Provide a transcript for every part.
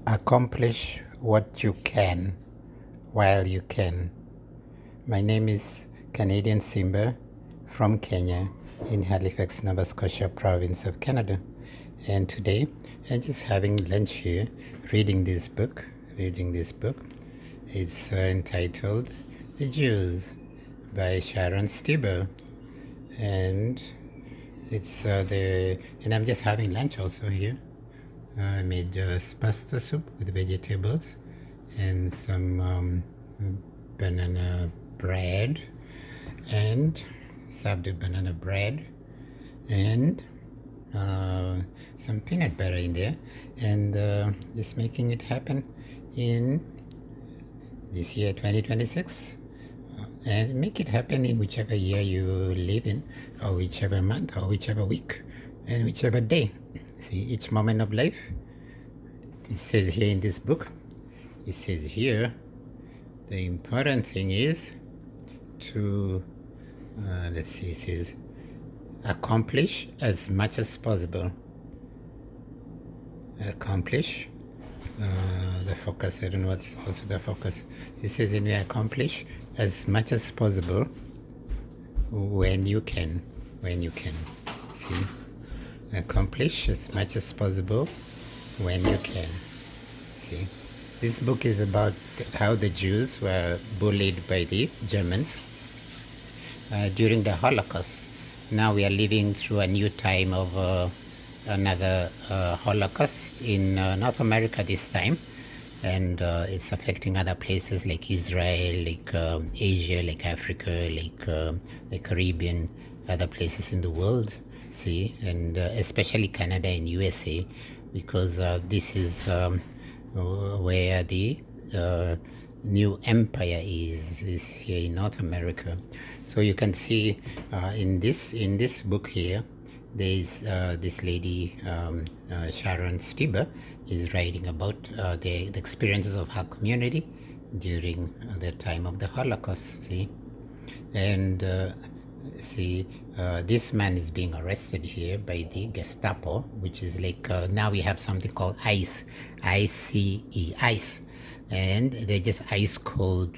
Accomplish what you can while you can. My name is Canadian SIMBA from Kenya in Halifax, Nova Scotia province of Canada. And today I'm just having lunch here, reading this book. It's entitled The Jews by Sharon Stieber. And and I'm just having lunch also here. I made pasta soup with vegetables and some banana bread, and served with banana bread and some peanut butter in there, and just making it happen in this year 2026, and make it happen in whichever year you live in, or whichever month, or whichever week, and whichever day. See, each moment of life, it says here in this book, it says here, the important thing is to, it says, accomplish as much as possible. Accomplish, the focus, I don't know what's also the focus. It says, anyway, accomplish as much as possible when you can. See? Accomplish as much as possible when you can. See, this book is about how the Jews were bullied by the Germans during the Holocaust. Now we are living through a new time of another Holocaust in North America this time, and it's affecting other places like Israel, like Asia, like Africa, like the Caribbean, other places in the world. See, and especially Canada and USA, because this is where the new empire is here in North America. So you can see in this book here, there is this lady Sharon Stieber is writing about the experiences of her community during the time of the Holocaust. See, and this man is being arrested here by the Gestapo, which is like now we have something called ICE, ICE, and they're just ice cold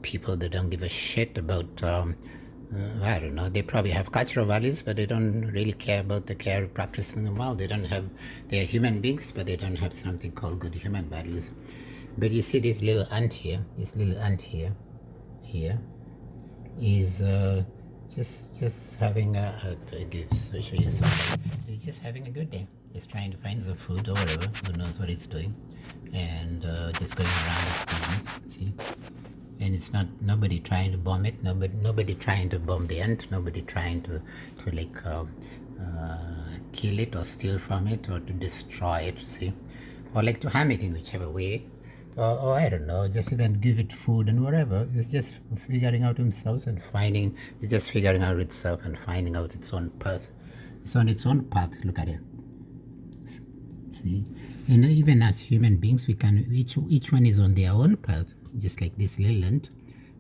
people that don't give a shit about I don't know, they probably have cultural values, but they don't really care about the care practiced in the world. They are human beings, but they don't have something called good human values. But you see this little ant here, here is just having I'll show you something. It's just having a good day. Just trying to find some food or whatever. Who knows what it's doing? And just going around its business. See? And it's not nobody trying to bomb it. Nobody trying to bomb the ant. Nobody trying to like kill it or steal from it or to destroy it. See? Or like to harm it in whichever way. Or I don't know, just even give it food and whatever. It's just figuring out itself and finding out its own path. It's on its own path. Look at it. See, and even as human beings, we can each one is on their own path, just like this little ant.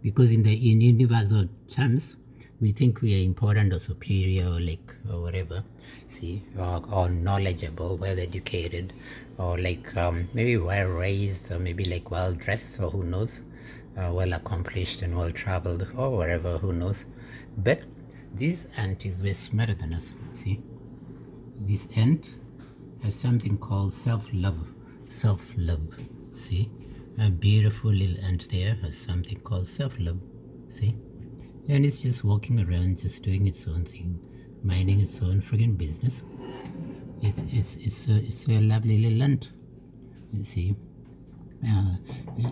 Because in universal terms, we think we are important or superior or whatever, see, or knowledgeable, well educated, or like maybe well raised, or maybe like well dressed, or who knows, well accomplished and well traveled, or whatever, who knows. But this ant is way smarter than us. See, this ant has something called self-love. See, a beautiful little ant there has something called self-love. See, and it's just walking around, just doing its own thing, minding its own friggin' business. It's a lovely little ant. You see,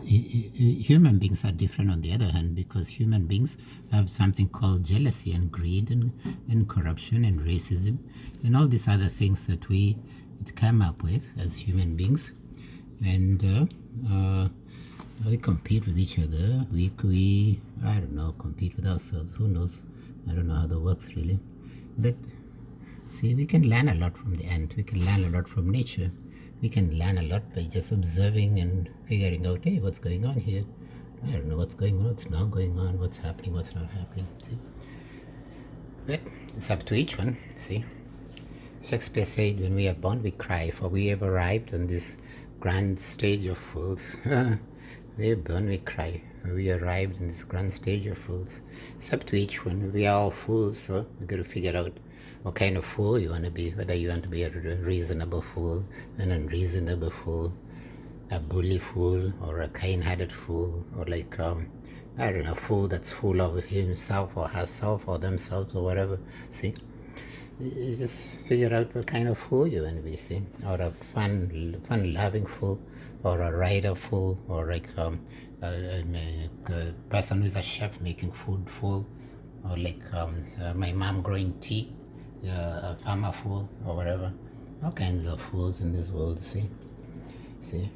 human beings are different on the other hand, because human beings have something called jealousy and greed and corruption and racism and all these other things that we come up with as human beings, and we compete with each other. We I don't know, compete with ourselves. Who knows? I don't know how that works really. But see, we can learn a lot from the ant. We can learn a lot from nature. We can learn a lot by just observing and figuring out, hey, what's going on here? I don't know what's going on, what's not going on, what's happening, what's not happening. See? But it's up to each one. See? Shakespeare said, when we are born, we cry, for we have arrived on this grand stage of fools. We burn, we cry. We arrived in this grand stage of fools. It's up to each one. We are all fools, so we got to figure out what kind of fool you want to be. Whether you want to be a reasonable fool, an unreasonable fool, a bully fool, or a kind-hearted fool, or like I don't know, a fool that's full of himself or herself or themselves or whatever. See, you just figure out what kind of fool you want to be, see, or a fun-loving fool, or a rider fool, or like a person who's a chef making food fool, or like my mom growing tea, a farmer fool, or whatever. All kinds of fools in this world, see.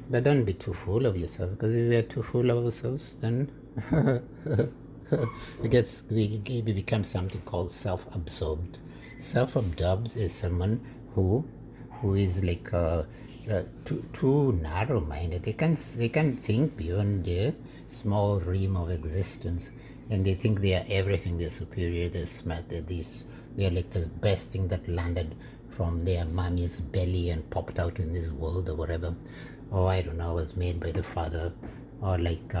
But don't be too full of yourself, because if we are too full of ourselves, then we become something called self-absorbed. Self-absorbed is someone who is like too narrow-minded. They can't think beyond their small realm of existence, and they think they are everything. They're superior. They're smart. They're like the best thing that landed from their mommy's belly and popped out in this world or whatever. Or I don't know, was made by the Father, or like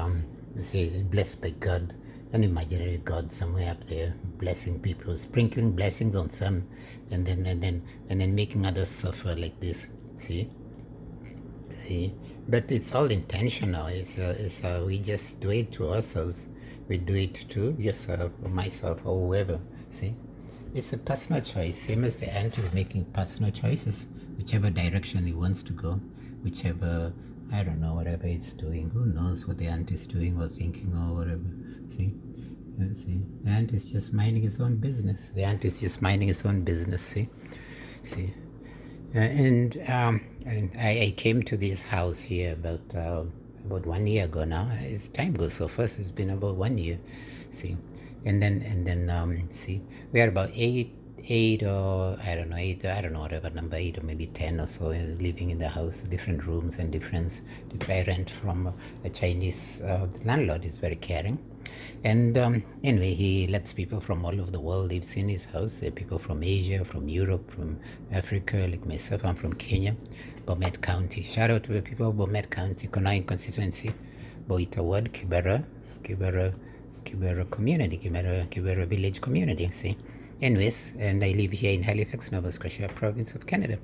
say blessed by God, an imaginary God somewhere up there, blessing people, sprinkling blessings on some, and then making others suffer like this. See, but it's all intentional. It's we just do it to ourselves. We do it to yourself or myself or whoever. See, it's a personal choice. Same as the ant is making personal choices, whichever direction it wants to go, whichever, I don't know, whatever it's doing. Who knows what the ant is doing or thinking or whatever. See, the ant is just minding his own business. See. And I came to this house here about 1 year ago now. As time goes so fast, it's been about 1 year. See, and then see, we are about eight or I don't know whatever number, 8 or maybe 10 or so, living in the house, different rooms and different. I rent from a Chinese landlord. Is very caring, and anyway, he lets people from all over the world live in his house. People from Asia, from Europe, from Africa, like myself. I'm from Kenya, Bomet County. Shout out to the people of Bomet County, Konaing constituency, Boita Ward, Kibera community, Kibera village community. See. Anyways, and I live here in Halifax, Nova Scotia, province of Canada.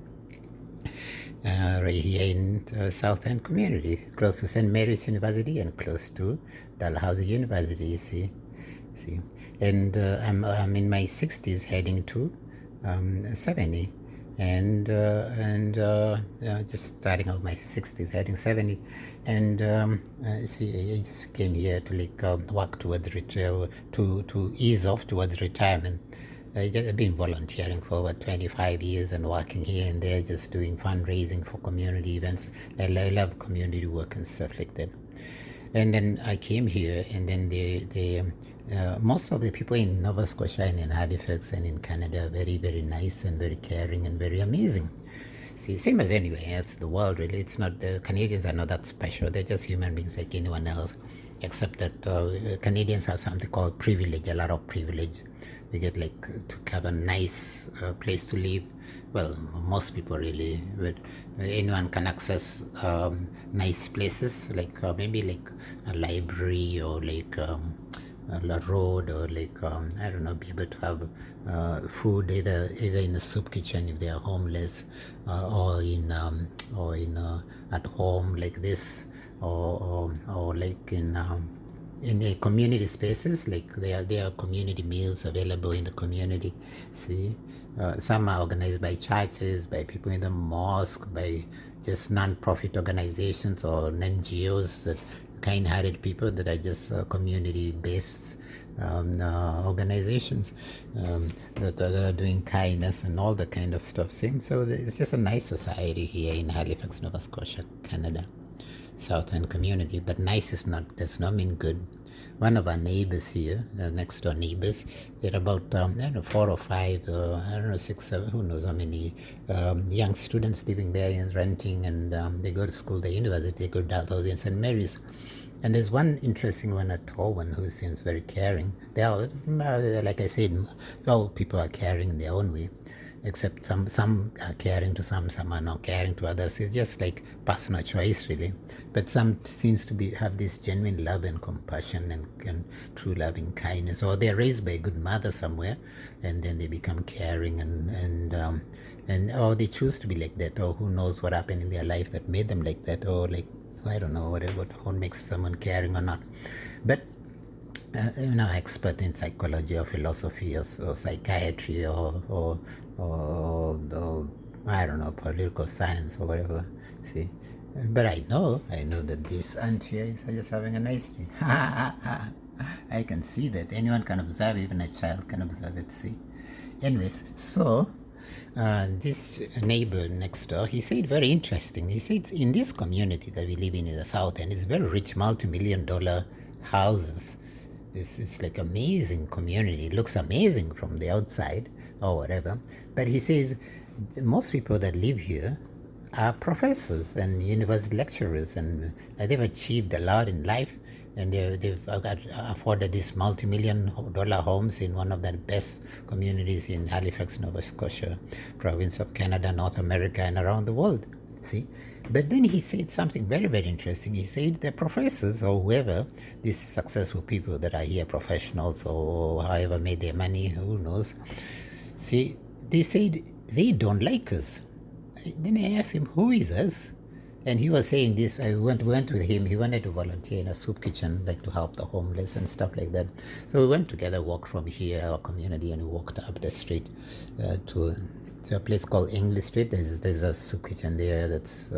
Right here in the South End community, close to St. Mary's University and close to Dalhousie University, you see. And I'm in my 60s, heading to 70, and just starting out my 60s, heading 70, and see, I just came here to like work towards to ease off towards retirement. I've been volunteering for over 25 years and working here and there, just doing fundraising for community events. I love community work and stuff like that. And then I came here, and then most of the people in Nova Scotia and in Halifax and in Canada are very, very nice and very caring and very amazing. See, same as anywhere else in the world, really. It's not, the Canadians are not that special. They're just human beings like anyone else, except that Canadians have something called privilege, a lot of privilege. We get like to have a nice place to live. Well, most people really, but anyone can access nice places, like maybe like a library, or like a road, or like I don't know, be able to have food either in the soup kitchen if they are homeless, or in at home like this, or like in the community spaces, like there are community meals available in the community. See, some are organized by churches, by people in the mosque, by just non-profit organizations or NGOs, that kind-hearted people that are just community-based organizations that are doing kindness and all that kind of stuff. See? So it's just a nice society here in Halifax, Nova Scotia, Canada. South End community, but nice does not mean good. One of our neighbors here, next door neighbors, they're about I don't know, 4 or 5, I don't know, 6, 7, who knows how many young students living there and renting, and they go to school, the university, they go to Dalhousie and St. Mary's. And there's one interesting one, a tall one, who seems very caring. They are, like I said, all people are caring in their own way. except some are caring to some are not caring to others. It's just like personal choice, really. But some seems to have this genuine love and compassion and true loving kindness, or they're raised by a good mother somewhere, and then they become caring and or they choose to be like that, or who knows what happened in their life that made them like that, or like, I don't know what makes someone caring or not. But expert in psychology or philosophy or psychiatry or I don't know, political science or whatever. See, but I know that this aunt here is just having a nice day. I can see that. Anyone can observe, even a child can observe it. See. Anyways, so this neighbor next door, he said very interesting. He said in this community that we live in the South End, it's very rich, multi-million-dollar houses. It's like amazing community. It looks amazing from the outside or whatever. But he says most people that live here are professors and university lecturers, and they've achieved a lot in life, and they've afforded these multi-million-dollar homes in one of the best communities in Halifax, Nova Scotia, province of Canada, North America, and around the world. See, but then he said something very, very interesting. He said the professors or whoever, these successful people that are here, professionals or however made their money, who knows. See, they said they don't like us. Then I asked him, who is us? And he was saying this. I went with him. He wanted to volunteer in a soup kitchen, like to help the homeless and stuff like that. So we went together, walked from here, our community, and we walked up the street to a place called English Street. There's a soup kitchen there that's